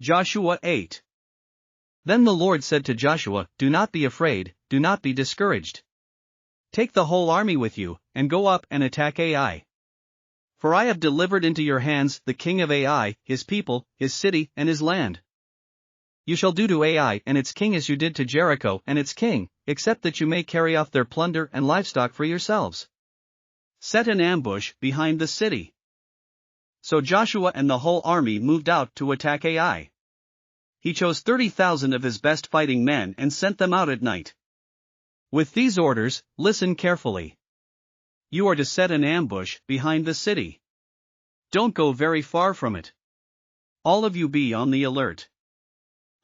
Joshua 8. Then the Lord said to Joshua, "Do not be afraid, do not be discouraged. Take the whole army with you, and go up and attack Ai. For I have delivered into your hands the king of Ai, his people, his city, and his land. You shall do to Ai and its king as you did to Jericho and its king, except that you may carry off their plunder and livestock for yourselves. Set an ambush behind the city." So Joshua and the whole army moved out to attack Ai. He chose 30,000 of his best fighting men and sent them out at night. With these orders, listen carefully. You are to set an ambush behind the city. Don't go very far from it. All of you be on the alert.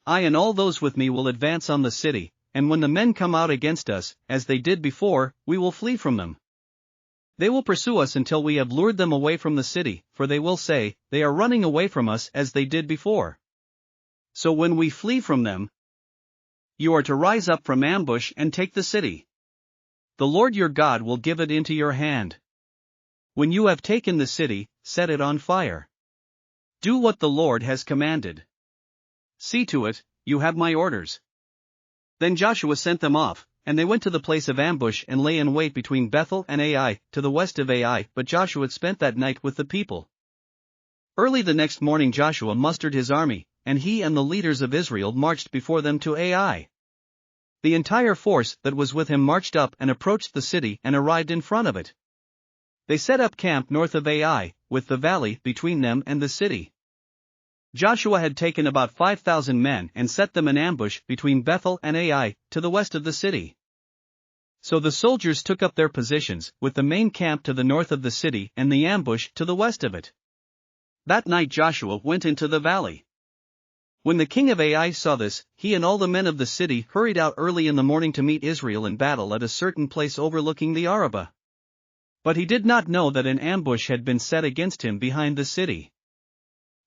I and all those with me will advance on the city, and when the men come out against us, as they did before, we will flee from them. They will pursue us until we have lured them away from the city, for they will say, "They are running away from us as they did before." So when we flee from them, you are to rise up from ambush and take the city. The Lord your God will give it into your hand. When you have taken the city, set it on fire. Do what the Lord has commanded. See to it, you have my orders. Then Joshua sent them off, and they went to the place of ambush and lay in wait between Bethel and Ai, to the west of Ai, but Joshua spent that night with the people. Early the next morning Joshua mustered his army, and he and the leaders of Israel marched before them to Ai. The entire force that was with him marched up and approached the city and arrived in front of it. They set up camp north of Ai, with the valley between them and the city. Joshua had taken about 5,000 men and set them in ambush between Bethel and Ai, to the west of the city. So the soldiers took up their positions, with the main camp to the north of the city and the ambush to the west of it. That night Joshua went into the valley. When the king of Ai saw this, he and all the men of the city hurried out early in the morning to meet Israel in battle at a certain place overlooking the Arabah. But he did not know that an ambush had been set against him behind the city.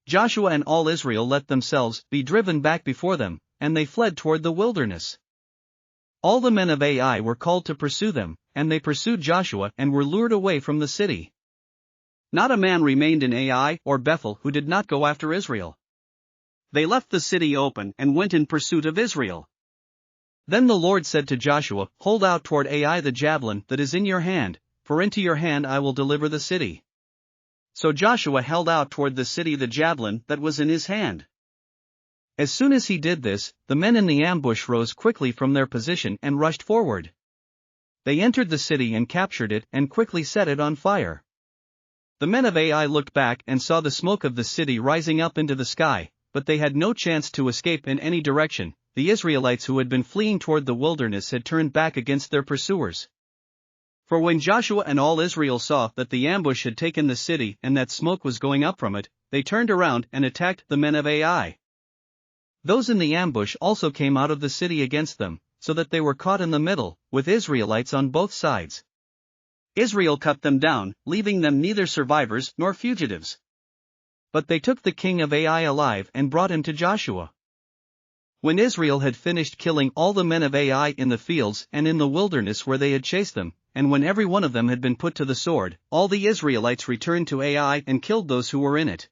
Joshua and all Israel let themselves be driven back before them, and they fled toward the wilderness. All the men of Ai were called to pursue them, and they pursued Joshua and were lured away from the city. Not a man remained in Ai or Bethel who did not go after Israel. They left the city open and went in pursuit of Israel. Then the Lord said to Joshua, "Hold out toward Ai the javelin that is in your hand, for into your hand I will deliver the city." So Joshua held out toward the city the javelin that was in his hand. As soon as he did this, the men in the ambush rose quickly from their position and rushed forward. They entered the city and captured it and quickly set it on fire. The men of Ai looked back and saw the smoke of the city rising up into the sky, but they had no chance to escape in any direction. The Israelites who had been fleeing toward the wilderness had turned back against their pursuers. For when Joshua and all Israel saw that the ambush had taken the city and that smoke was going up from it, they turned around and attacked the men of Ai. Those in the ambush also came out of the city against them, so that they were caught in the middle, with Israelites on both sides. Israel cut them down, leaving them neither survivors nor fugitives. But they took the king of Ai alive and brought him to Joshua. When Israel had finished killing all the men of Ai in the fields and in the wilderness where they had chased them, and when every one of them had been put to the sword, all the Israelites returned to Ai and killed those who were in it.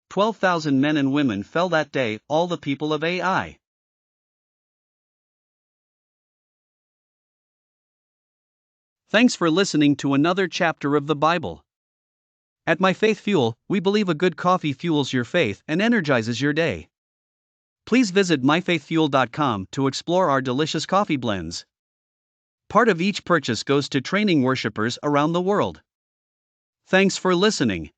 12,000 men and women fell that day, all the people of Ai. Thanks for listening to another chapter of the Bible. At My Faith Fuel, we believe a good coffee fuels your faith and energizes your day. Please visit myfaithfuel.com to explore our delicious coffee blends. Part of each purchase goes to training worshipers around the world. Thanks for listening.